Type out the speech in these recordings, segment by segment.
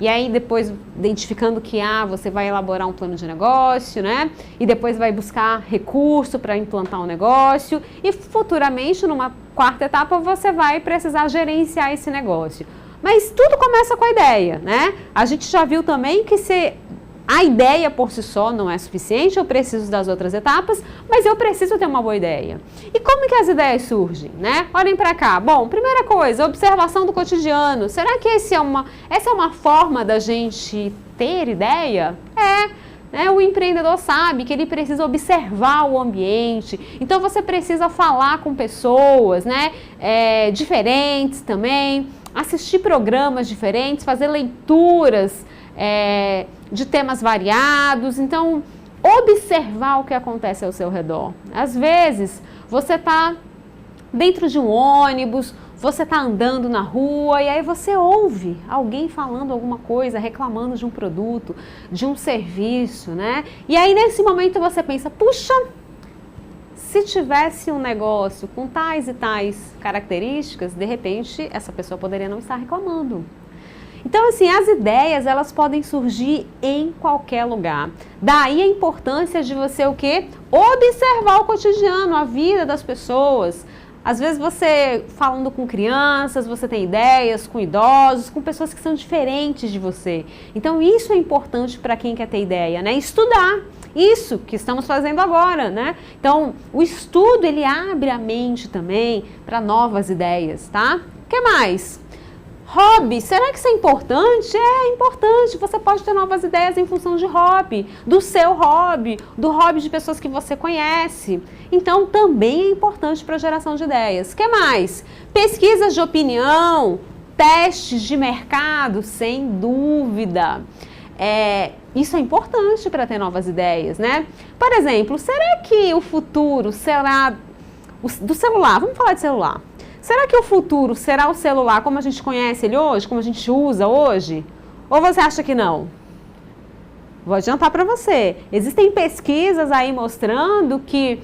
E aí depois, identificando que você vai elaborar um plano de negócio, né? E depois vai buscar recurso para implantar um negócio. E futuramente, numa quarta etapa, você vai precisar gerenciar esse negócio. Mas tudo começa com a ideia, né? A gente já viu também que a ideia por si só não é suficiente, eu preciso das outras etapas, mas eu preciso ter uma boa ideia. E como que as ideias surgem, né? Olhem para cá. Bom, primeira coisa, observação do cotidiano. Será que essa é uma forma da gente ter ideia? O empreendedor sabe que ele precisa observar o ambiente, então você precisa falar com pessoas, né? Diferentes também, assistir programas diferentes, fazer leituras de temas variados, então observar o que acontece ao seu redor. Às vezes você está dentro de um ônibus, você está andando na rua e aí você ouve alguém falando alguma coisa, reclamando de um produto, de um serviço, né? E aí nesse momento você pensa, puxa, se tivesse um negócio com tais e tais características, de repente essa pessoa poderia não estar reclamando. Então, assim, as ideias, elas podem surgir em qualquer lugar. Daí a importância de você o quê? Observar o cotidiano, a vida das pessoas. Às vezes você, falando com crianças, você tem ideias, com idosos, com pessoas que são diferentes de você. Então, isso é importante para quem quer ter ideia, né? Estudar. Isso que estamos fazendo agora, né? Então, o estudo, ele abre a mente também para novas ideias, tá? O que mais? Hobby, será que isso é importante? É importante, você pode ter novas ideias em função de hobby, do seu hobby, do hobby de pessoas que você conhece. Então, também é importante para a geração de ideias. O que mais? Pesquisas de opinião, testes de mercado, sem dúvida. Isso é importante para ter novas ideias, né? Por exemplo, será que o futuro será do celular? Vamos falar de celular. Será que o futuro será o celular como a gente conhece ele hoje, como a gente usa hoje? Ou você acha que não? Vou adiantar para você. Existem pesquisas aí mostrando que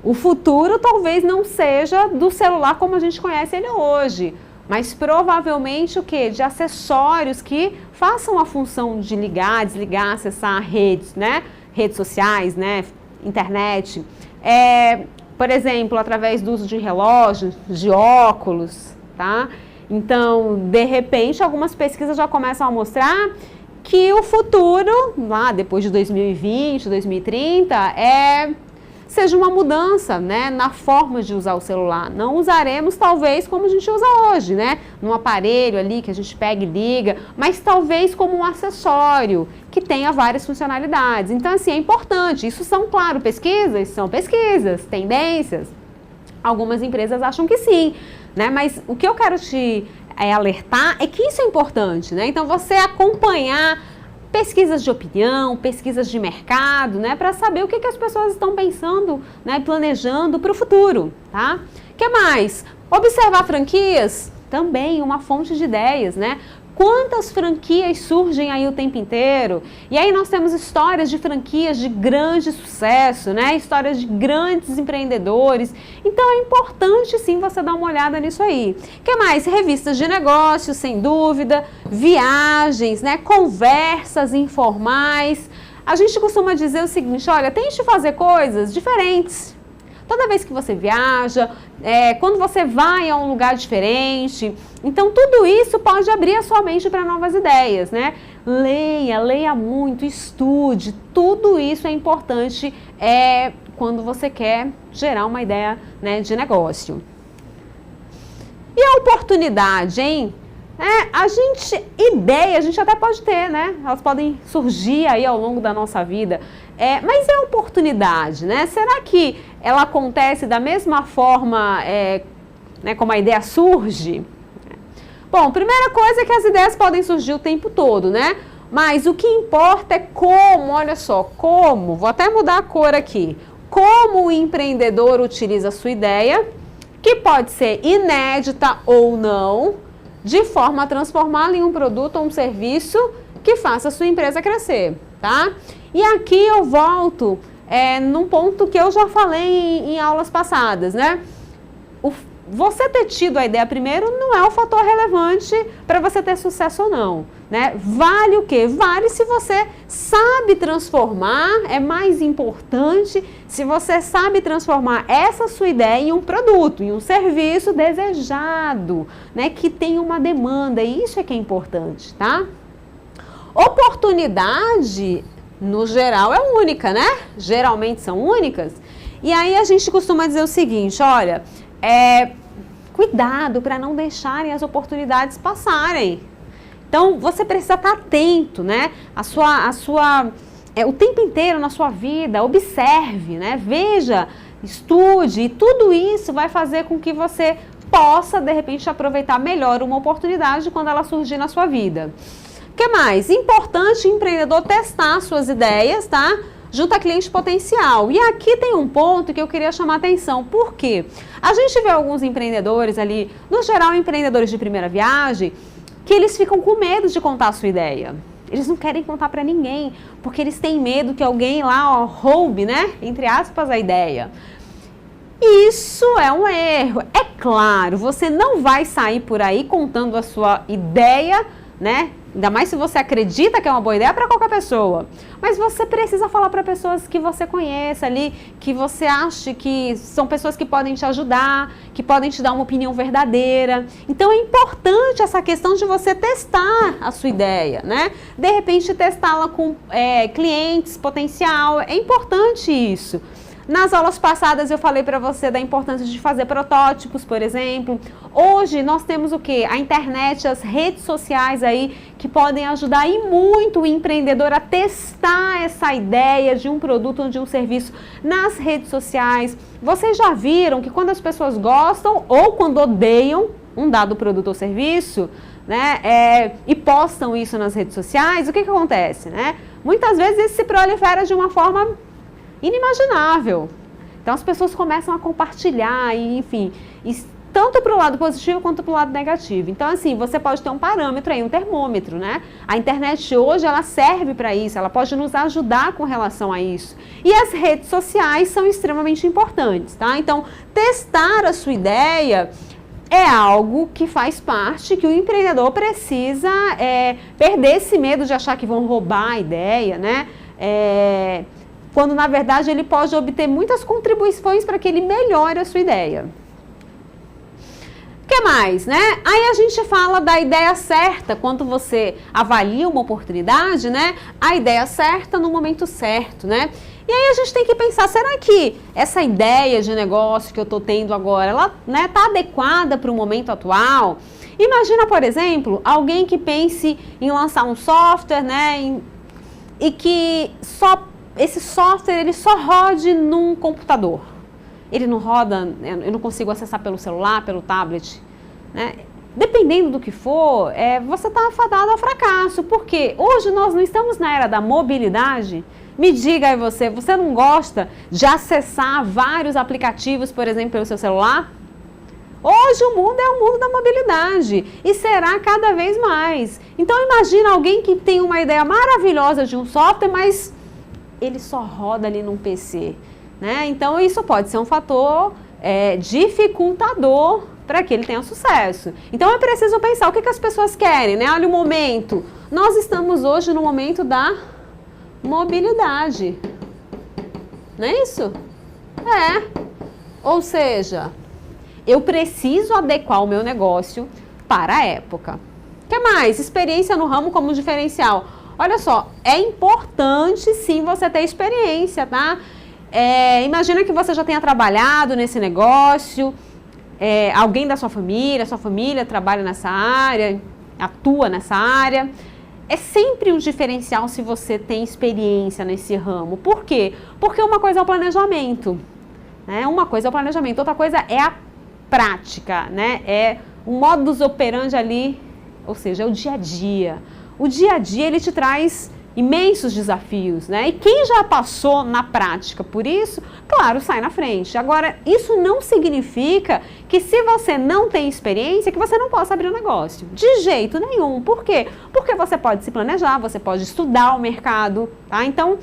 o futuro talvez não seja do celular como a gente conhece ele hoje, mas provavelmente o quê? De acessórios que façam a função de ligar, desligar, acessar redes, né? Redes sociais, né? Internet. Por exemplo, através do uso de relógios, de óculos, tá? Então, de repente, algumas pesquisas já começam a mostrar que o futuro, lá depois de 2020, 2030, seja uma mudança, né, na forma de usar o celular. Não usaremos, talvez, como a gente usa hoje, né? Num aparelho ali que a gente pega e liga, mas talvez como um acessório que tenha várias funcionalidades. Então, assim, é importante. Isso são, claro, pesquisas? São pesquisas, tendências. Algumas empresas acham que sim, né? Mas o que eu quero te alertar é que isso é importante, né? Então, você acompanhar pesquisas de opinião, pesquisas de mercado, né, para saber o que as pessoas estão pensando, né, planejando para o futuro, tá? O que mais? Observar franquias, também uma fonte de ideias, né? Quantas franquias surgem aí o tempo inteiro? E aí nós temos histórias de franquias de grande sucesso, né? Histórias de grandes empreendedores. Então é importante sim você dar uma olhada nisso aí. O que mais? Revistas de negócios, sem dúvida, viagens, né? Conversas informais. A gente costuma dizer o seguinte, olha, tente fazer coisas diferentes. Toda vez que você viaja, quando você vai a um lugar diferente, então tudo isso pode abrir a sua mente para novas ideias, né? Leia muito, estude, tudo isso é importante quando você quer gerar uma ideia, né, de negócio. E a oportunidade, hein? Ideia a gente até pode ter, né? Elas podem surgir aí ao longo da nossa vida. Mas é a oportunidade, né? Será que ela acontece da mesma forma né, como a ideia surge? Bom, primeira coisa é que as ideias podem surgir o tempo todo, né? Mas o que importa é como, olha só, como, vou até mudar a cor aqui, como o empreendedor utiliza a sua ideia, que pode ser inédita ou não, de forma a transformá-la em um produto ou um serviço que faça a sua empresa crescer, tá? E aqui eu volto num ponto que eu já falei em aulas passadas, né? você ter tido a ideia primeiro não é um fator relevante para você ter sucesso ou não, né? Vale o quê? Vale se você sabe transformar, é mais importante se você sabe transformar essa sua ideia em um produto, em um serviço desejado, né? Que tem uma demanda, e isso é que é importante, tá? Oportunidade, no geral, é única, né? Geralmente são únicas. E aí a gente costuma dizer o seguinte, olha, cuidado para não deixarem as oportunidades passarem. Então, você precisa estar atento, né? O tempo inteiro na sua vida, observe, né? Veja, estude, e tudo isso vai fazer com que você possa, de repente, aproveitar melhor uma oportunidade quando ela surgir na sua vida. O que mais? Importante o empreendedor testar suas ideias, tá? Junto a cliente potencial. E aqui tem um ponto que eu queria chamar a atenção. Por quê? A gente vê alguns empreendedores ali, no geral empreendedores de primeira viagem, que eles ficam com medo de contar a sua ideia. Eles não querem contar para ninguém, porque eles têm medo que alguém lá roube, né? Entre aspas, a ideia. Isso é um erro. É claro, você não vai sair por aí contando a sua ideia, né? Ainda mais se você acredita que é uma boa ideia para qualquer pessoa. Mas você precisa falar para pessoas que você conheça ali, que você acha que são pessoas que podem te ajudar, que podem te dar uma opinião verdadeira. Então é importante essa questão de você testar a sua ideia, né? De repente testá-la com clientes potencial. É importante isso. Nas aulas passadas eu falei para você da importância de fazer protótipos, por exemplo. Hoje nós temos o quê? A internet, as redes sociais aí que podem ajudar e muito o empreendedor a testar essa ideia de um produto ou de um serviço nas redes sociais. Vocês já viram que quando as pessoas gostam ou quando odeiam um dado produto ou serviço, né, e postam isso nas redes sociais, o que acontece, né? Muitas vezes isso se prolifera de uma forma inimaginável. Então as pessoas começam a compartilhar e, enfim, tanto para o lado positivo quanto para o lado negativo. Então assim, você pode ter um parâmetro aí, um termômetro, né? A internet hoje, ela serve para isso, ela pode nos ajudar com relação a isso. E as redes sociais são extremamente importantes, tá? Então, testar a sua ideia é algo que faz parte, que o empreendedor precisa perder esse medo de achar que vão roubar a ideia, né? Quando na verdade ele pode obter muitas contribuições para que ele melhore a sua ideia. O que mais, né? Aí a gente fala da ideia certa, quando você avalia uma oportunidade, né? A ideia certa no momento certo, né? E aí a gente tem que pensar, será que essa ideia de negócio que eu estou tendo agora, ela tá adequada para o momento atual? Imagina, por exemplo, alguém que pense em lançar um software, né? E que esse software ele só rode num computador. Ele não roda, eu não consigo acessar pelo celular, pelo tablet, né? Dependendo do que for, você está afadado ao fracasso, porque hoje nós não estamos na era da mobilidade. Me diga aí você não gosta de acessar vários aplicativos, por exemplo, pelo seu celular? Hoje o mundo é o mundo da mobilidade e será cada vez mais. Então imagina alguém que tem uma ideia maravilhosa de um software, mas ele só roda ali num PC, né? Então isso pode ser um fator dificultador para que ele tenha sucesso. Então é preciso pensar o que as pessoas querem, né? Olha o momento. Nós estamos hoje no momento da mobilidade. Não é isso? Ou seja, eu preciso adequar o meu negócio para a época. O que mais? Experiência no ramo como diferencial. Olha só, é importante sim você ter experiência, tá? Imagina que você já tenha trabalhado nesse negócio, alguém da sua família trabalha nessa área, atua nessa área. É sempre um diferencial se você tem experiência nesse ramo. Por quê? Porque uma coisa é o planejamento, né? Uma coisa é o planejamento, outra coisa é a prática, né? É o modus operandi ali, ou seja, é o dia a dia. O dia a dia ele te traz imensos desafios, né? E quem já passou na prática por isso, claro, sai na frente. Agora, isso não significa que se você não tem experiência, que você não possa abrir um negócio. De jeito nenhum. Por quê? Porque você pode se planejar, você pode estudar o mercado, tá? Então,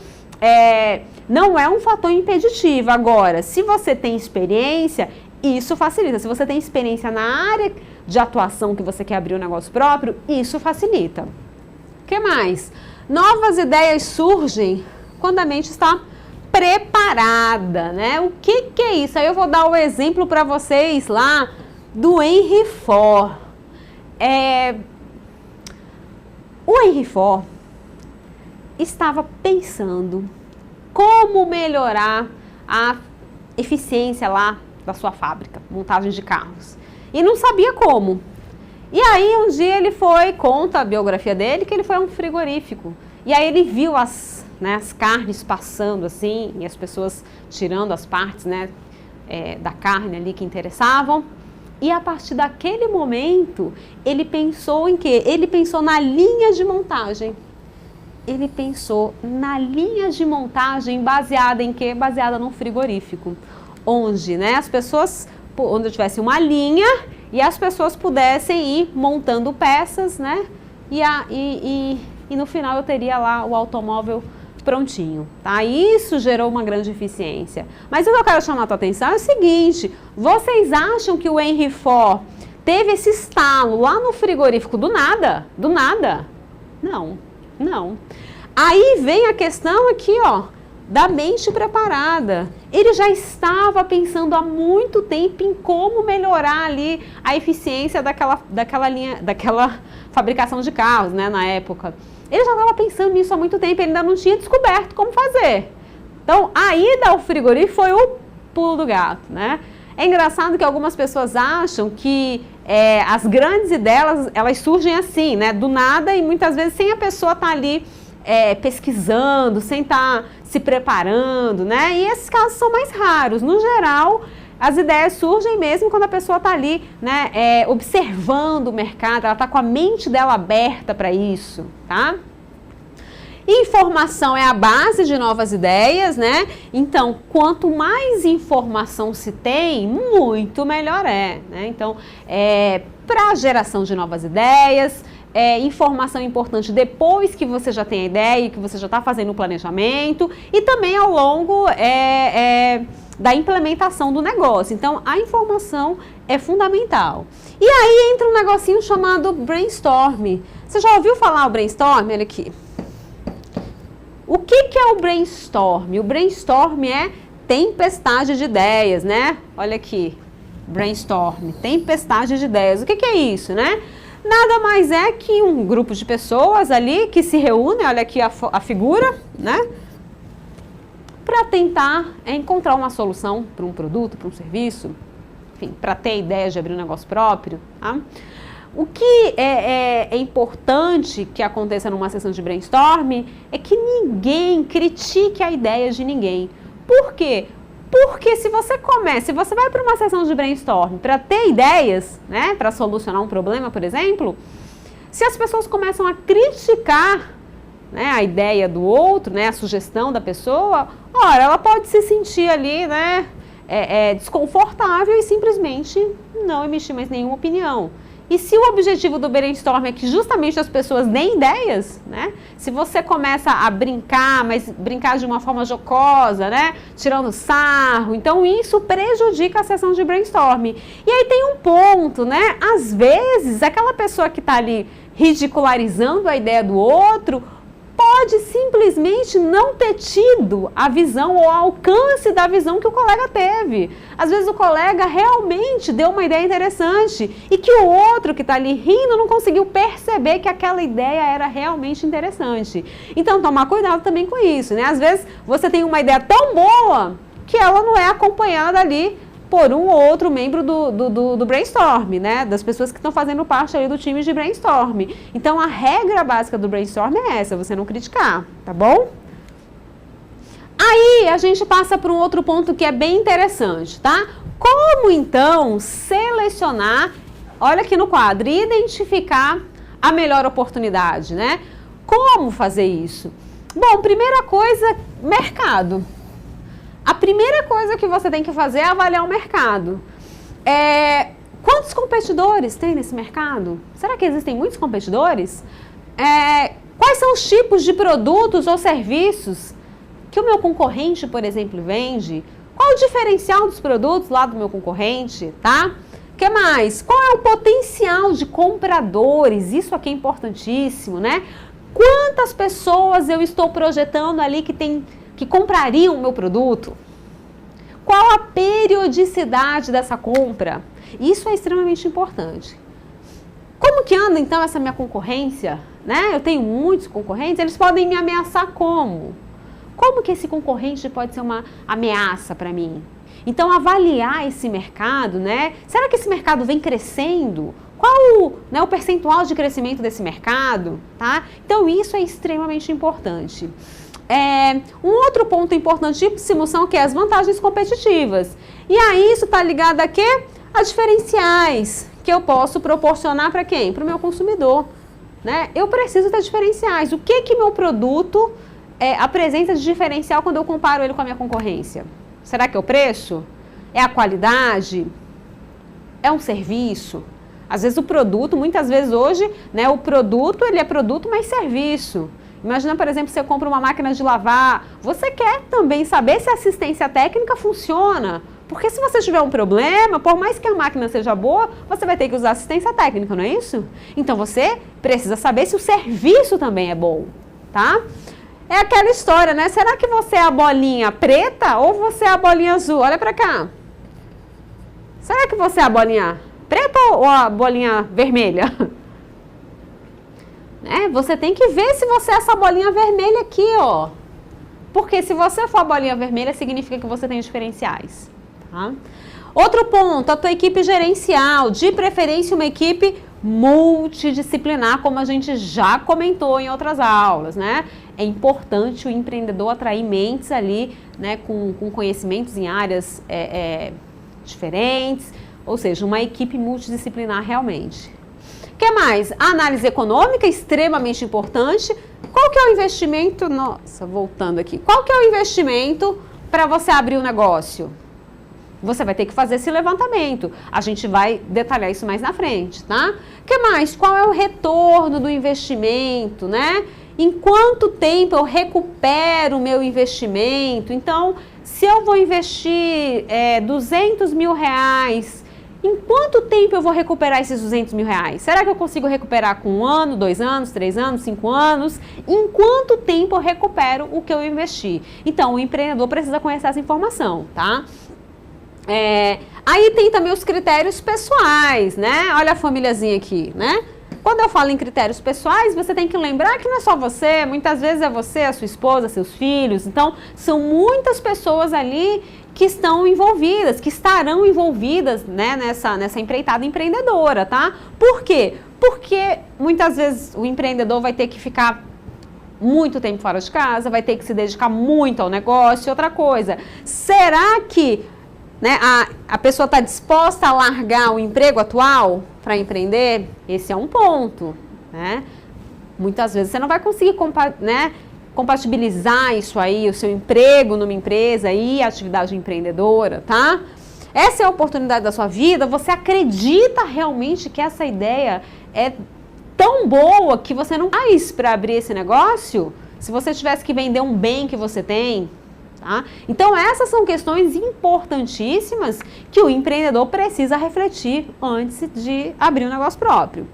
não é um fator impeditivo. Agora, se você tem experiência, isso facilita. Se você tem experiência na área de atuação que você quer abrir um negócio próprio, isso facilita. O que mais? Novas ideias surgem quando a mente está preparada, né? O que é isso? Aí eu vou dar o exemplo para vocês lá do Henry Ford. O Henry Ford estava pensando como melhorar a eficiência lá da sua fábrica, montagem de carros. E não sabia como. E aí um dia ele conta a biografia dele, que ele foi a um frigorífico. E aí ele viu as carnes passando assim, e as pessoas tirando as partes, né, da carne ali que interessavam. E a partir daquele momento, ele pensou em quê? Ele pensou na linha de montagem. Ele pensou na linha de montagem baseada em quê? Baseada num frigorífico. Onde, né, as pessoas, onde tivesse uma linha e as pessoas pudessem ir montando peças, né? E no final eu teria lá o automóvel prontinho, tá? Isso gerou uma grande eficiência. Mas o que eu quero chamar a tua atenção é o seguinte: vocês acham que o Henry Ford teve esse estalo lá no frigorífico do nada? Do nada? Não, não. Aí vem a questão aqui, ó, da mente preparada. Ele já estava pensando há muito tempo em como melhorar ali a eficiência daquela linha, daquela fabricação de carros, né, na época. Ele já estava pensando nisso há muito tempo, ele ainda não tinha descoberto como fazer. Então, a ida ao frigorífico foi o pulo do gato, né? É engraçado que algumas pessoas acham que as grandes ideias, elas surgem assim, né, do nada, e muitas vezes sem a pessoa estar ali pesquisando, sem estar se preparando, né? E esses casos são mais raros. No geral, as ideias surgem mesmo quando a pessoa está ali, né, observando o mercado, ela está com a mente dela aberta para isso, tá? Informação é a base de novas ideias, né? Então, quanto mais informação se tem, muito melhor é, né? Então, para a geração de novas ideias, informação importante depois que você já tem a ideia e que você já está fazendo o planejamento, e também ao longo da implementação do negócio. Então, a informação é fundamental. E aí entra um negocinho chamado brainstorm. Você já ouviu falar o brainstorm? Olha aqui. O que é o brainstorm? O brainstorm é tempestade de ideias, né? Olha aqui, brainstorm, tempestade de ideias. O que é isso, né? Nada mais é que um grupo de pessoas ali que se reúnem, olha aqui a figura, né? Para tentar encontrar uma solução para um produto, para um serviço, enfim, para ter ideia de abrir um negócio próprio, tá? O que é importante que aconteça numa sessão de brainstorm é que ninguém critique a ideia de ninguém. Por quê? Porque se você vai para uma sessão de brainstorm para ter ideias, né, para solucionar um problema, por exemplo, se as pessoas começam a criticar, né, a ideia do outro, né, a sugestão da pessoa, ora, ela pode se sentir ali, né, desconfortável e simplesmente não emitir mais nenhuma opinião. E se o objetivo do brainstorm é que justamente as pessoas deem ideias, né? Se você começa a brincar, mas brincar de uma forma jocosa, né? Tirando sarro, então isso prejudica a sessão de brainstorm. E aí tem um ponto, né? Às vezes, aquela pessoa que está ali ridicularizando a ideia do outro pode simplesmente não ter tido a visão ou o alcance da visão que o colega teve. Às vezes o colega realmente deu uma ideia interessante e que o outro que está ali rindo não conseguiu perceber que aquela ideia era realmente interessante. Então, tomar cuidado também com isso, né? Às vezes você tem uma ideia tão boa que ela não é acompanhada ali por um ou outro membro do brainstorm, né? Das pessoas que estão fazendo parte ali do time de brainstorm. Então, a regra básica do brainstorm é essa, você não criticar, tá bom? Aí, a gente passa para um outro ponto que é bem interessante, tá? Como, então, selecionar, olha aqui no quadro, identificar a melhor oportunidade, né? Como fazer isso? Bom, primeira coisa, mercado. A primeira coisa que você tem que fazer é avaliar o mercado. Quantos competidores tem nesse mercado? Será que existem muitos competidores? Quais são os tipos de produtos ou serviços que o meu concorrente, por exemplo, vende? Qual o diferencial dos produtos lá do meu concorrente, tá? O que mais? Qual é o potencial de compradores? Isso aqui é importantíssimo, né? Quantas pessoas eu estou projetando ali que comprariam o meu produto? Qual a periodicidade dessa compra? Isso é extremamente importante. Como que anda então essa minha concorrência? Né? Eu tenho muitos concorrentes, eles podem me ameaçar como? Como que esse concorrente pode ser uma ameaça para mim? Então, avaliar esse mercado, né? Será que esse mercado vem crescendo? Qual o percentual de crescimento desse mercado? Tá? Então, isso é extremamente importante. Um outro ponto importantíssimo são que as vantagens competitivas. E aí, isso está ligado a quê? A diferenciais que eu posso proporcionar para quem? Para o meu consumidor. Né? Eu preciso ter diferenciais. O que meu produto apresenta de diferencial quando eu comparo ele com a minha concorrência? Será que é o preço? É a qualidade? É um serviço? Às vezes o produto, muitas vezes hoje, né, o produto, ele é produto, mas serviço. Imagina, por exemplo, você compra uma máquina de lavar, você quer também saber se a assistência técnica funciona. Porque se você tiver um problema, por mais que a máquina seja boa, você vai ter que usar assistência técnica, não é isso? Então você precisa saber se o serviço também é bom, tá? É aquela história, né? Será que você é a bolinha preta ou você é a bolinha azul? Olha pra cá. Será que você é a bolinha preta ou a bolinha vermelha? Você tem que ver se você é essa bolinha vermelha aqui, ó. Porque se você for a bolinha vermelha, significa que você tem diferenciais. Tá? Outro ponto, a tua equipe gerencial, de preferência uma equipe multidisciplinar, como a gente já comentou em outras aulas, né? É importante o empreendedor atrair mentes ali, né, com conhecimentos em áreas diferentes, ou seja, uma equipe multidisciplinar realmente. O que mais? A análise econômica, extremamente importante. Qual que é o investimento? Nossa, voltando aqui. Qual que é o investimento para você abrir um negócio? Você vai ter que fazer esse levantamento. A gente vai detalhar isso mais na frente, tá? O que mais? Qual é o retorno do investimento, né? Em quanto tempo eu recupero o meu investimento? Então, se eu vou investir 200 mil reais, em quanto tempo eu vou recuperar esses 200 mil reais? Será que eu consigo recuperar com 1 ano, 2 anos, 3 anos, 5 anos? Em quanto tempo eu recupero o que eu investi? Então, o empreendedor precisa conhecer essa informação, tá? Aí tem também os critérios pessoais, né? Olha a famíliazinha aqui, né? Quando eu falo em critérios pessoais, você tem que lembrar que não é só você, muitas vezes é você, a sua esposa, seus filhos. Então, são muitas pessoas ali que estão envolvidas, que estarão envolvidas, né, nessa empreitada empreendedora, tá? Por quê? Porque muitas vezes o empreendedor vai ter que ficar muito tempo fora de casa, vai ter que se dedicar muito ao negócio. Outra coisa, será que a pessoa está disposta a largar o emprego atual para empreender? Esse é um ponto, né? Muitas vezes você não vai conseguir compatibilizar isso aí, o seu emprego numa empresa e a atividade empreendedora, tá? Essa é a oportunidade da sua vida. Você acredita realmente que essa ideia é tão boa que você não faz para abrir esse negócio? Se você tivesse que vender um bem que você tem, tá? Então, essas são questões importantíssimas que o empreendedor precisa refletir antes de abrir um negócio próprio.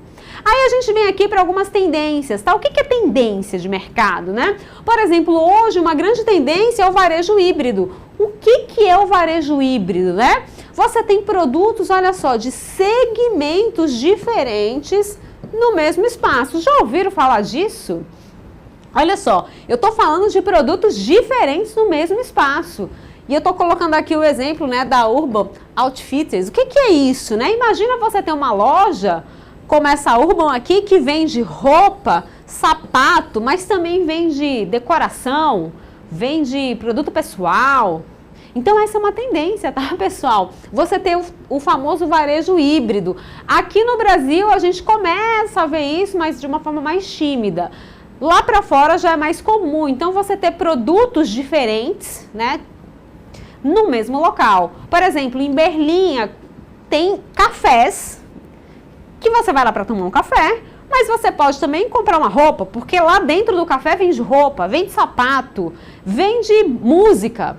Aí a gente vem aqui para algumas tendências, tá? O que é tendência de mercado, né? Por exemplo, hoje uma grande tendência é o varejo híbrido. O que é o varejo híbrido, né? Você tem produtos, olha só, de segmentos diferentes no mesmo espaço. Já ouviram falar disso? Olha só, eu estou falando de produtos diferentes no mesmo espaço. E eu estou colocando aqui o exemplo, né, da Urban Outfitters. O que é isso, né? Imagina você ter uma loja como essa Urban aqui, que vende roupa, sapato, mas também vende decoração, vende produto pessoal. Então, essa é uma tendência, tá, pessoal? Você tem o famoso varejo híbrido. Aqui no Brasil, a gente começa a ver isso, mas de uma forma mais tímida. Lá para fora já é mais comum. Então, você ter produtos diferentes, né, no mesmo local. Por exemplo, em Berlim, tem cafés que você vai lá para tomar um café, mas você pode também comprar uma roupa, porque lá dentro do café vende roupa, vende sapato, vende música,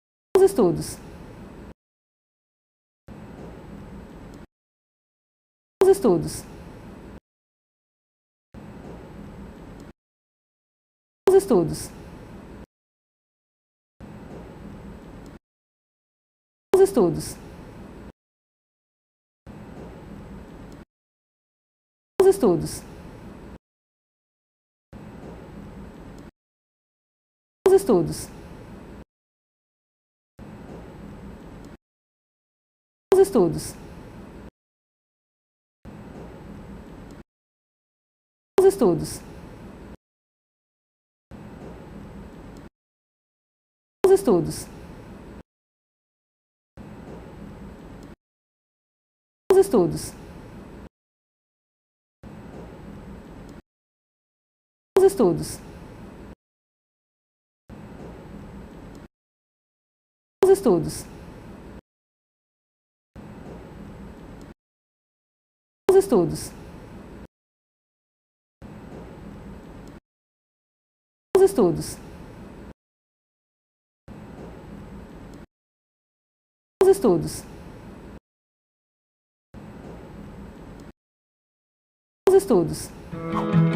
estudos, estudos, estudos, estudos, estudos, estudos, estudos, estudos, estudos, estudos, estudos, estudos, estudos, estudos, estudos, estudos.